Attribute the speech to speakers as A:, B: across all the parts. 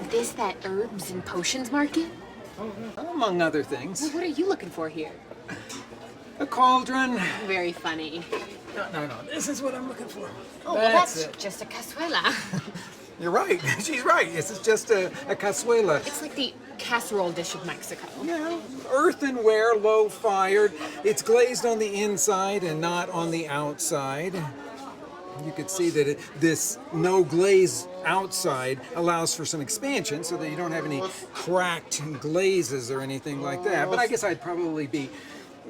A: Isn't this that herbs and potions market?
B: Among other things.
A: Well, what are you looking for here?
B: A cauldron.
A: Very funny.
B: No. This is what I'm looking for.
A: Oh, well, that's just a cazuela.
B: You're right. She's right. This is just a cazuela.
A: It's like the casserole dish of Mexico.
B: Yeah, earthenware, low-fired. It's glazed on the inside and not on the outside. You could see that this no glaze outside allows for some expansion so that you don't have any cracked glazes or anything like that. But I guess I'd probably be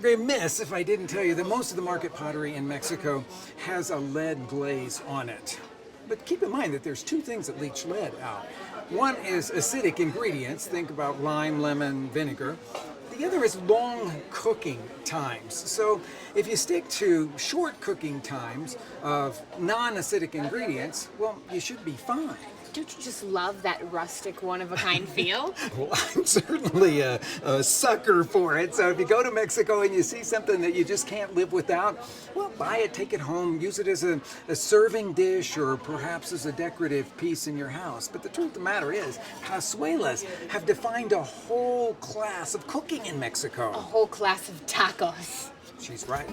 B: remiss if I didn't tell you that most of the market pottery in Mexico has a lead glaze on it. But keep in mind that there's two things that leach lead out. One is acidic ingredients, think about lime, lemon, vinegar. The other is long cooking times. So if you stick to short cooking times of non-acidic ingredients, well, you should be fine.
A: Don't you just love that rustic, one-of-a-kind feel?
B: Well, I'm certainly a sucker for it. So if you go to Mexico and you see something that you just can't live without, well, buy it, take it home, use it as a serving dish or perhaps as a decorative piece in your house. But the truth of the matter is, cazuelas have defined a whole class of cooking in Mexico.
A: A whole class of tacos.
B: She's right.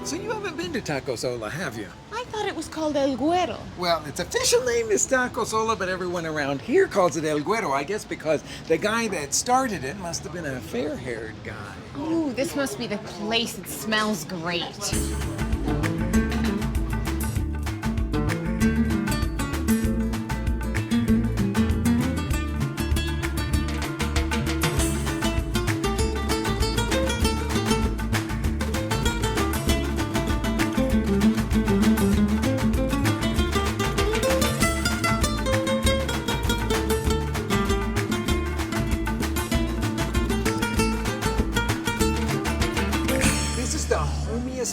B: So you haven't been to Tacosola, have you?
A: I thought it was called El Güero.
B: Well, its official name is Tacosola, but everyone around here calls it El Güero, I guess because the guy that started it must have been a fair-haired guy.
A: Ooh, this must be the place that smells great.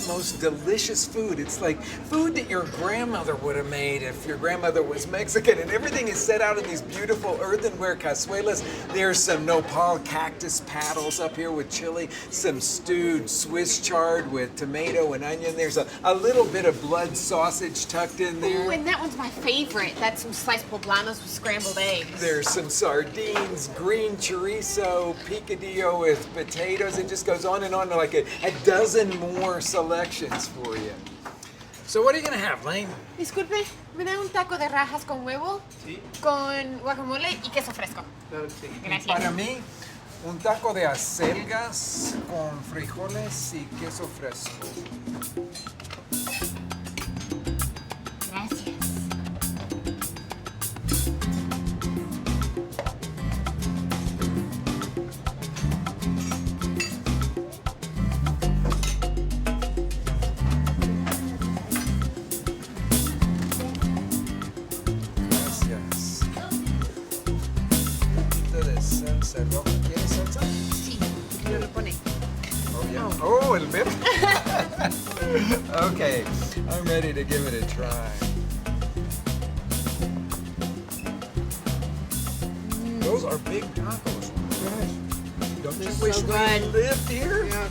B: Most delicious food. It's like food that your grandmother would have made if your grandmother was Mexican, and everything is set out in these beautiful earthenware cazuelas. There's some nopal cactus paddles up here with chili, some stewed Swiss chard with tomato and onion. There's a little bit of blood sausage tucked in there.
A: Ooh, and that one's my favorite. That's some sliced poblanos with scrambled eggs.
B: There's some sardines, green chorizo, picadillo with potatoes. It just goes on and on, like a dozen more selections for you. So what are you gonna have, Lane?
A: Disculpe, ¿me da un taco de rajas con huevo? Sí. Con guacamole y queso fresco.
C: Claro que sí.
A: Gracias.
B: Para mí, un taco de acelgas con frijoles y queso fresco.
A: Gracias.
B: ¿Quieres salsa?
A: Sí, ¿qué lo pone?
B: Oh, yeah. Oh, el bit. Okay, I'm ready to give it a try. Those are big tacos. Don't you wish we lived here?
A: Yeah.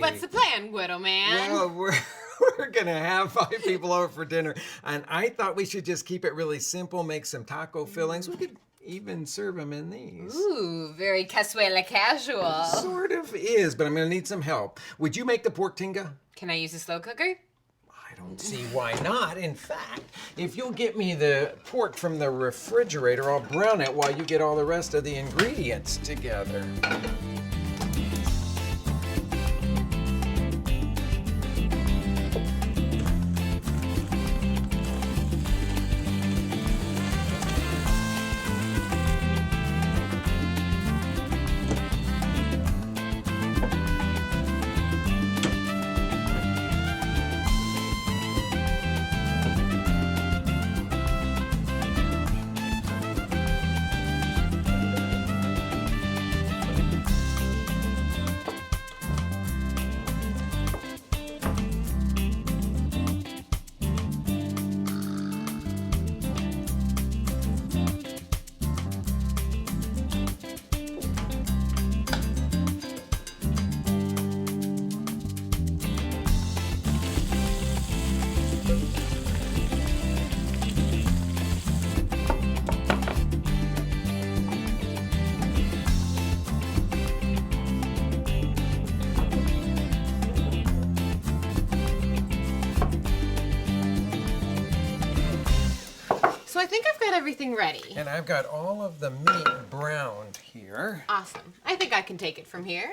A: What's the plan, Güero man?
B: Well, we're gonna have 5 people over for dinner, and I thought we should just keep it really simple, make some taco fillings. We could even serve them in these.
A: Ooh, very cazuela casual.
B: Sort of is, but I'm gonna need some help. Would you make the pork tinga?
A: Can I use a slow cooker?
B: I don't see why not. In fact, if you'll get me the pork from the refrigerator, I'll brown it while you get all the rest of the ingredients together.
A: So I think I've got everything ready.
B: And I've got all of the meat browned here.
A: Awesome. I think I can take it from here.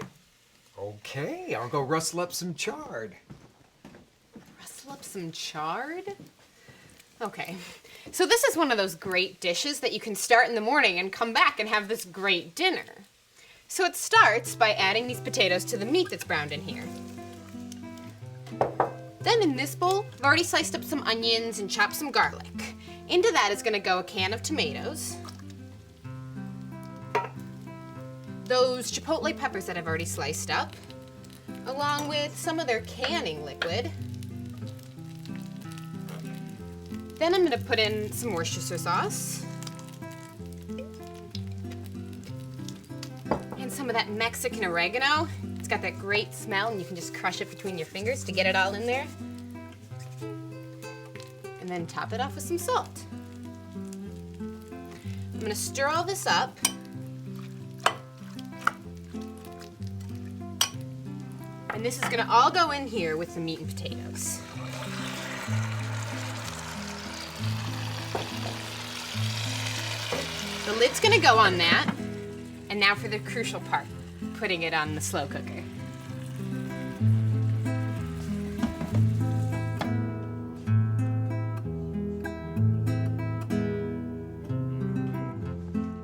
B: Okay, I'll go rustle up some chard.
A: Rustle up some chard? Okay. So this is one of those great dishes that you can start in the morning and come back and have this great dinner. So it starts by adding these potatoes to the meat that's browned in here. Then in this bowl, I've already sliced up some onions and chopped some garlic. Into that is going to go a can of tomatoes, those chipotle peppers that I've already sliced up, along with some of their canning liquid. Then I'm going to put in some Worcestershire sauce and some of that Mexican oregano. It's got that great smell, and you can just crush it between your fingers to get it all in there. And then top it off with some salt. I'm going to stir all this up. And this is going to all go in here with the meat and potatoes. The lid's going to go on that. And now for the crucial part, putting it on the slow cooker.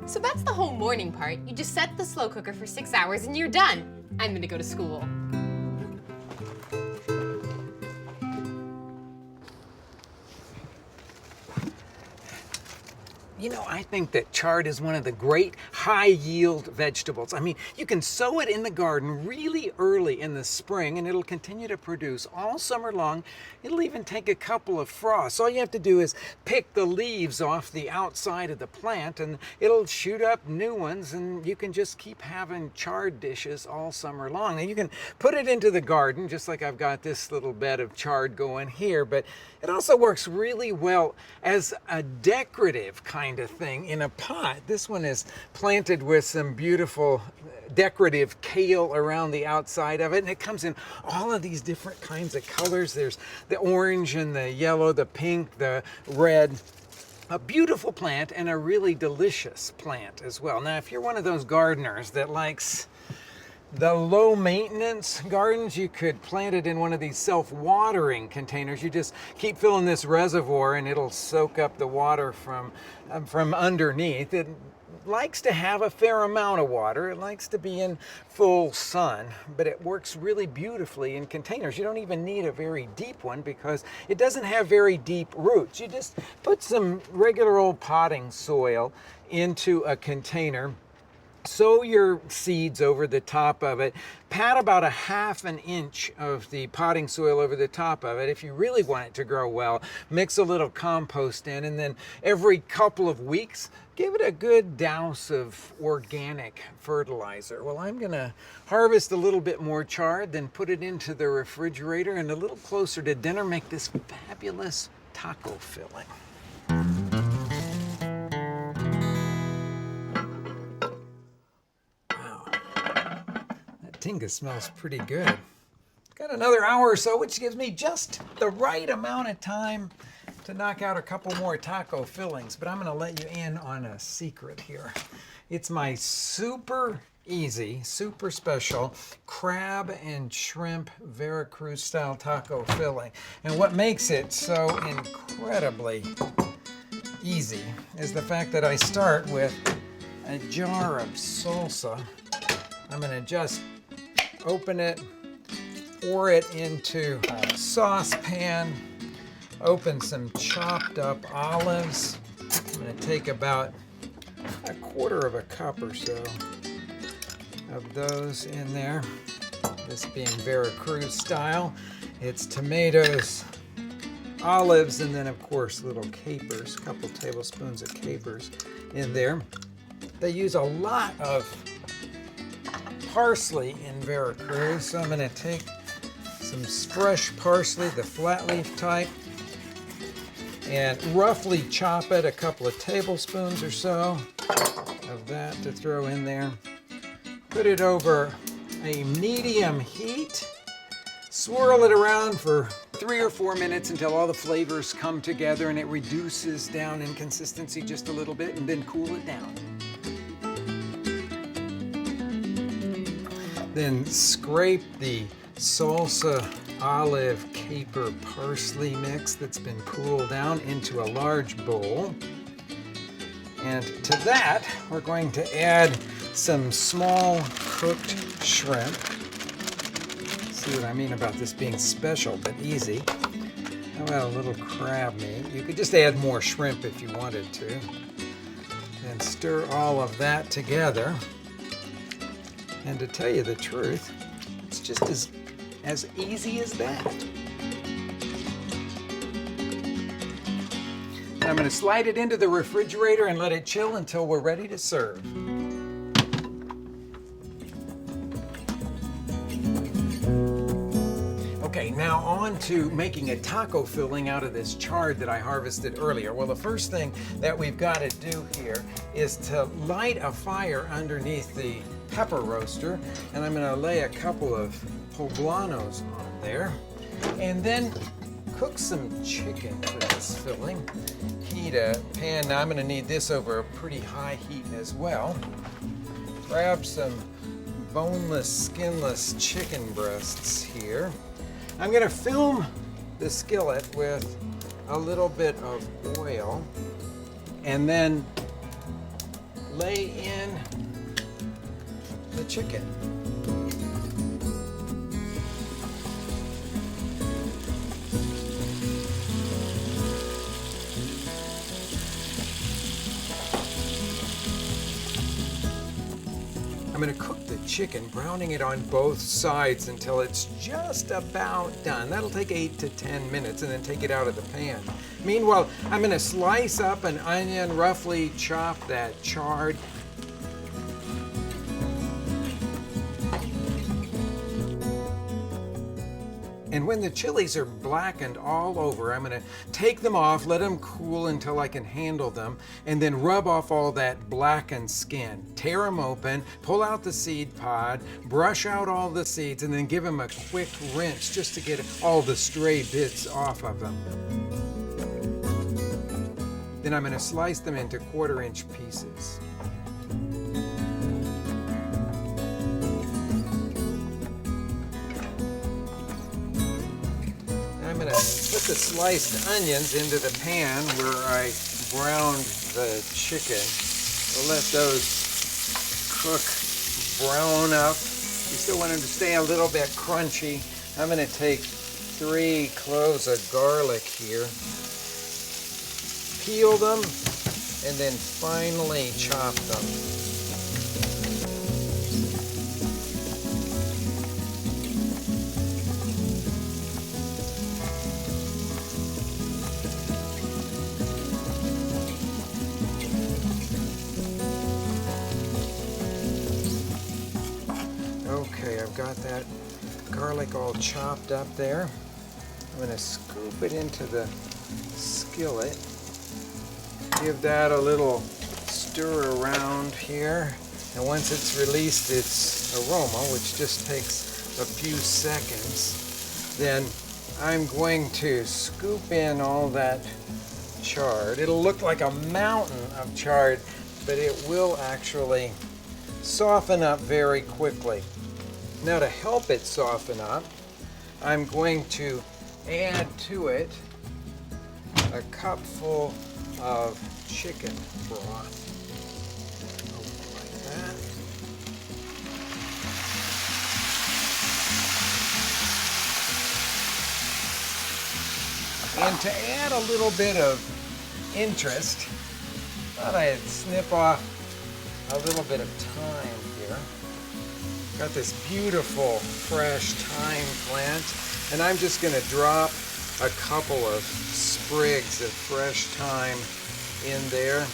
A: So that's the whole morning part. You just set the slow cooker for 6 hours and you're done. I'm gonna go to school.
B: You know, I think that chard is one of the great high-yield vegetables. I mean, you can sow it in the garden really early in the spring, and it'll continue to produce all summer long. It'll even take a couple of frosts. All you have to do is pick the leaves off the outside of the plant, and it'll shoot up new ones, and you can just keep having chard dishes all summer long. Now, you can put it into the garden, just like I've got this little bed of chard going here, but it also works really well as a decorative kind of thing in a pot. This one is planted with some beautiful decorative kale around the outside of it, and it comes in all of these different kinds of colors. There's the orange and the yellow, the pink, the red. A beautiful plant and a really delicious plant as well. Now, if you're one of those gardeners that likes the low maintenance gardens, you could plant it in one of these self-watering containers. You just keep filling this reservoir and it'll soak up the water from underneath. It likes to have a fair amount of water. It likes to be in full sun, but it works really beautifully in containers. You don't even need a very deep one because it doesn't have very deep roots. You just put some regular old potting soil into a container. Sow your seeds over the top of it. Pat about 1/2 inch of the potting soil over the top of it. If you really want it to grow well, mix a little compost in, and then every couple of weeks, give it a good douse of organic fertilizer. Well, I'm going to harvest a little bit more chard, then put it into the refrigerator, and a little closer to dinner, make this fabulous taco filling. Tinga smells pretty good. Got another hour or so, which gives me just the right amount of time to knock out a couple more taco fillings, but I'm going to let you in on a secret here. It's my super easy, super special crab and shrimp Veracruz style taco filling. And what makes it so incredibly easy is the fact that I start with a jar of salsa. I'm going to just open it, pour it into a saucepan, open some chopped up olives. I'm going to take about 1/4 cup or so of those in there. This being Veracruz style. It's tomatoes, olives, and then of course little capers, a couple tablespoons of capers in there. They use a lot of parsley in Veracruz, so I'm going to take some fresh parsley, the flat leaf type, and roughly chop it, a couple of tablespoons or so of that to throw in there. Put it over a medium heat, swirl it around for 3 or 4 minutes until all the flavors come together and it reduces down in consistency just a little bit, and then cool it down. Then scrape the salsa, olive, caper, parsley mix that's been cooled down into a large bowl. And to that, we're going to add some small cooked shrimp. See what I mean about this being special but easy. How about a little crab meat? You could just add more shrimp if you wanted to. And stir all of that together. And to tell you the truth, it's just as easy as that. And I'm going to slide it into the refrigerator and let it chill until we're ready to serve. Okay, now on to making a taco filling out of this chard that I harvested earlier. Well, the first thing that we've got to do here is to light a fire underneath the pepper roaster, and I'm going to lay a couple of poblanos on there, and then cook some chicken for this filling. Heat a pan. Now I'm going to need this over a pretty high heat as well. Grab some boneless, skinless chicken breasts here. I'm going to film the skillet with a little bit of oil and then lay in the chicken. I'm going to cook the chicken, browning it on both sides until it's just about done. That'll take 8 to 10 minutes, and then take it out of the pan. Meanwhile, I'm going to slice up an onion, roughly chop that chard. And when the chilies are blackened all over, I'm going to take them off, let them cool until I can handle them, and then rub off all that blackened skin. Tear them open, pull out the seed pod, brush out all the seeds, and then give them a quick rinse just to get all the stray bits off of them. Then I'm going to slice them into 1/4-inch pieces. I'm going to put the sliced onions into the pan where I browned the chicken. We'll let those cook, brown up. You still want them to stay a little bit crunchy. I'm going to take 3 cloves of garlic here, peel them, and then finely chop them. Okay, I've got that garlic all chopped up there. I'm going to scoop it into the skillet. Give that a little stir around here. And once it's released its aroma, which just takes a few seconds, then I'm going to scoop in all that chard. It'll look like a mountain of chard, but it will actually soften up very quickly. Now, to help it soften up, I'm going to add to it a cupful of chicken broth. Like that. And to add a little bit of interest, thought I'd snip off a little bit of thyme here. Got this beautiful fresh thyme plant, and I'm just going to drop a couple of sprigs of fresh thyme in there.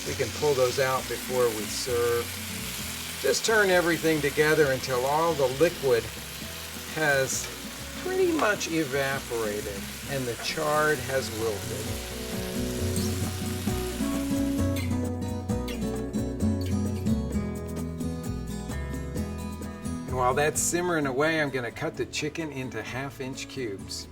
B: We can pull those out before we serve. Just turn everything together until all the liquid has pretty much evaporated and the chard has wilted. while that's simmering away, I'm going to cut the chicken into 1/2-inch cubes.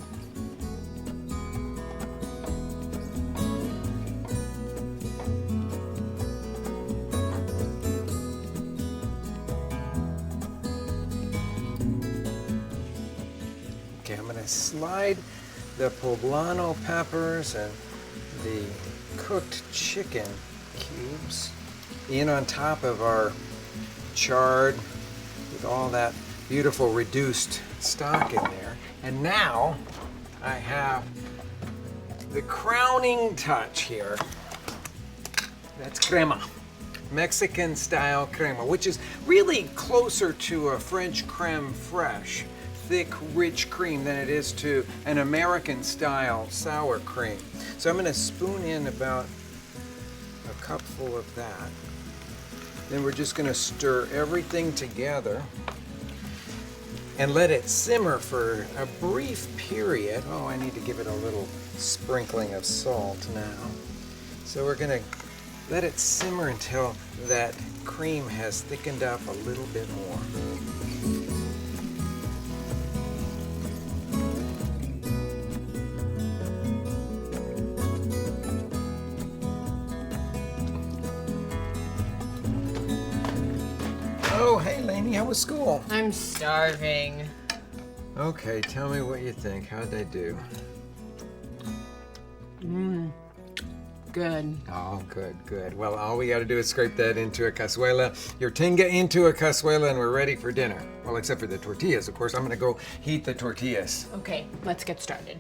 B: Okay, I'm going to slide the poblano peppers and the cooked chicken cubes in on top of our chard with all that beautiful reduced stock in there. And now I have the crowning touch here. That's crema. Mexican style crema, which is really closer to a French creme fraiche, thick, rich cream than it is to an American style sour cream. So I'm going to spoon in about a cupful of that. Then we're just going to stir everything together and let it simmer for a brief period. Oh, I need to give it a little sprinkling of salt now. So we're going to let it simmer until that cream has thickened up a little bit more. Oh, hey, Lanie, how was school?
A: I'm starving.
B: Okay, tell me what you think. How'd I do?
A: Good.
B: Oh, good, good. Well, all we got to do is scrape that into a cazuela, your tinga into a cazuela, and we're ready for dinner. Well, except for the tortillas, of course. I'm going to go heat the tortillas.
A: Okay, let's get started.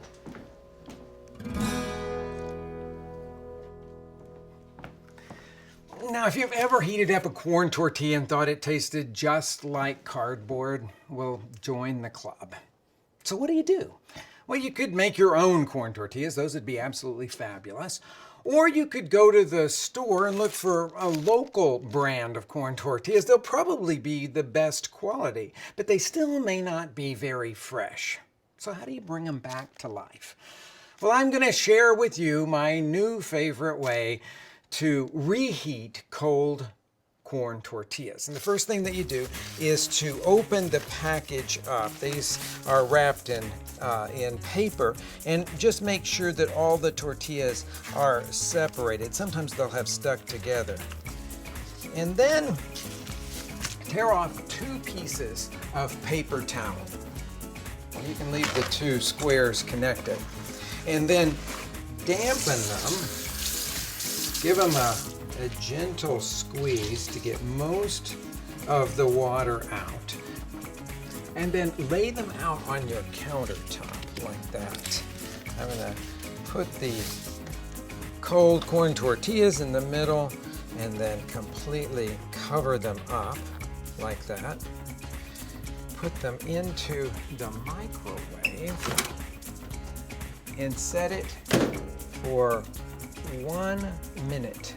B: Now, if you've ever heated up a corn tortilla and thought it tasted just like cardboard, well, join the club. So what do? Well, you could make your own corn tortillas. Those would be absolutely fabulous. Or you could go to the store and look for a local brand of corn tortillas. They'll probably be the best quality, but they still may not be very fresh. So how do you bring them back to life? Well, I'm going to share with you my new favorite way to reheat cold corn tortillas. And the first thing that you do is to open the package up. These are wrapped in paper, and just make sure that all the tortillas are separated. Sometimes they'll have stuck together. And then tear off 2 pieces of paper towel. You can leave the 2 squares connected. And then dampen them. Give them a gentle squeeze to get most of the water out. And then lay them out on your countertop like that. I'm going to put the cold corn tortillas in the middle and then completely cover them up like that. Put them into the microwave and set it for 1 minute.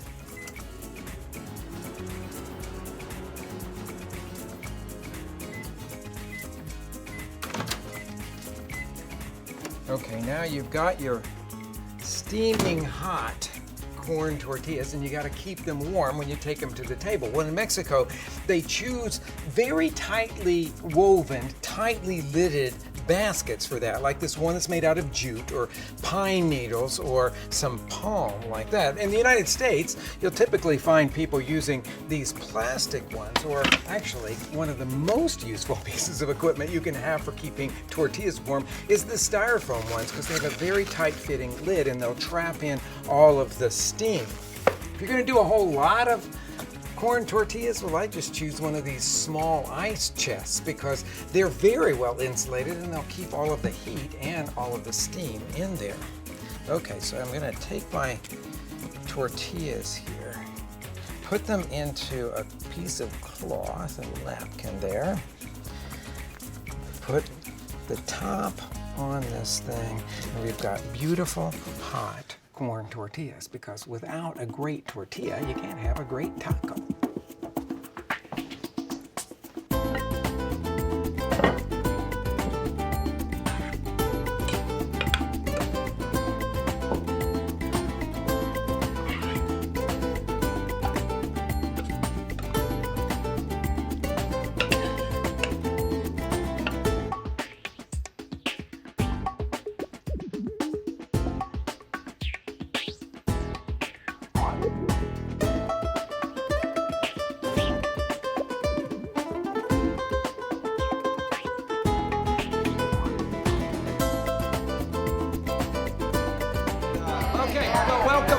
B: Okay, now you've got your steaming hot corn tortillas, and you got to keep them warm when you take them to the table. Well, in Mexico, they choose very tightly woven, tightly lidded baskets for that, like this one that's made out of jute or pine needles or some palm like that. In the United States, you'll typically find people using these plastic ones, or actually one of the most useful pieces of equipment you can have for keeping tortillas warm is the styrofoam ones, because they have a very tight fitting lid and they'll trap in all of the steam. If you're going to do a whole lot of corn tortillas, well, I just choose one of these small ice chests because they're very well insulated and they'll keep all of the heat and all of the steam in there. Okay, so I'm going to take my tortillas here, put them into a piece of cloth, a napkin there, put the top on this thing, and we've got beautiful hot corn tortillas, because without a great tortilla, you can't have a great taco.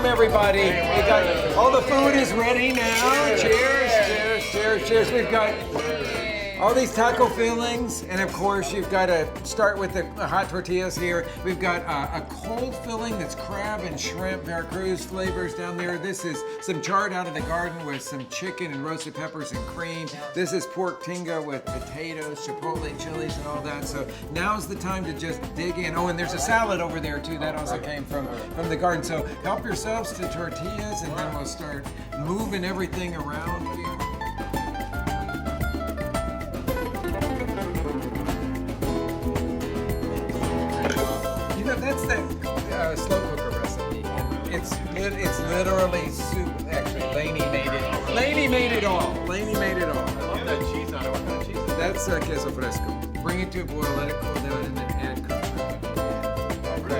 B: everybody. We got all the food is ready now. Cheers, cheers, cheers, cheers. We've got all these taco fillings, and of course you've got to start with the hot tortillas here. We've got a cold filling that's crab and shrimp, Veracruz flavors down there. This is some chard out of the garden with some chicken and roasted peppers and cream. This is pork tinga with potatoes, chipotle chilies, and all that. So now's the time to just dig in. Oh, and there's a salad over there too. That also came from the garden. So help yourselves to tortillas, and then we'll start moving everything around here. That's the slow cooker recipe. And it's literally soup. Actually, Lanie made it. Lanie made it all. Lanie made it all.
C: I love that cheese on it. What kind of cheese is that?
B: That's queso fresco. Bring it to a boil, let it cool down, and then add cooker.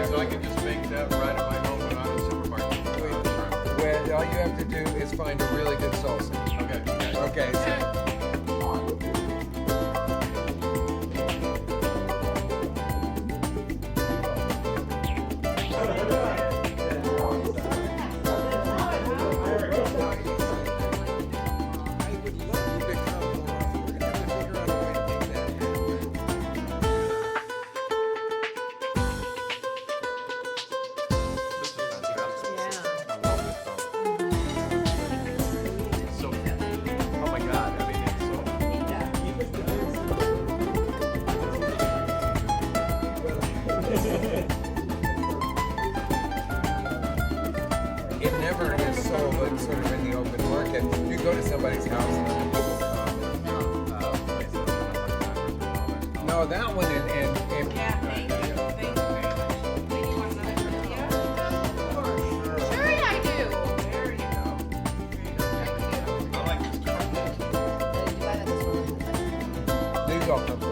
C: So I can just make that right at my home when I'm in the supermarket.
B: Well, all you have to do is find a really good salsa.
C: Okay.
B: Okay. So, it never is sold sort of in the open market. You go to somebody's house and no, that one and
D: Yeah, thank you. Thank you very much. Lady, you want another tortilla?
A: Sure, I do.
D: There you go.
C: I like this.
B: these all come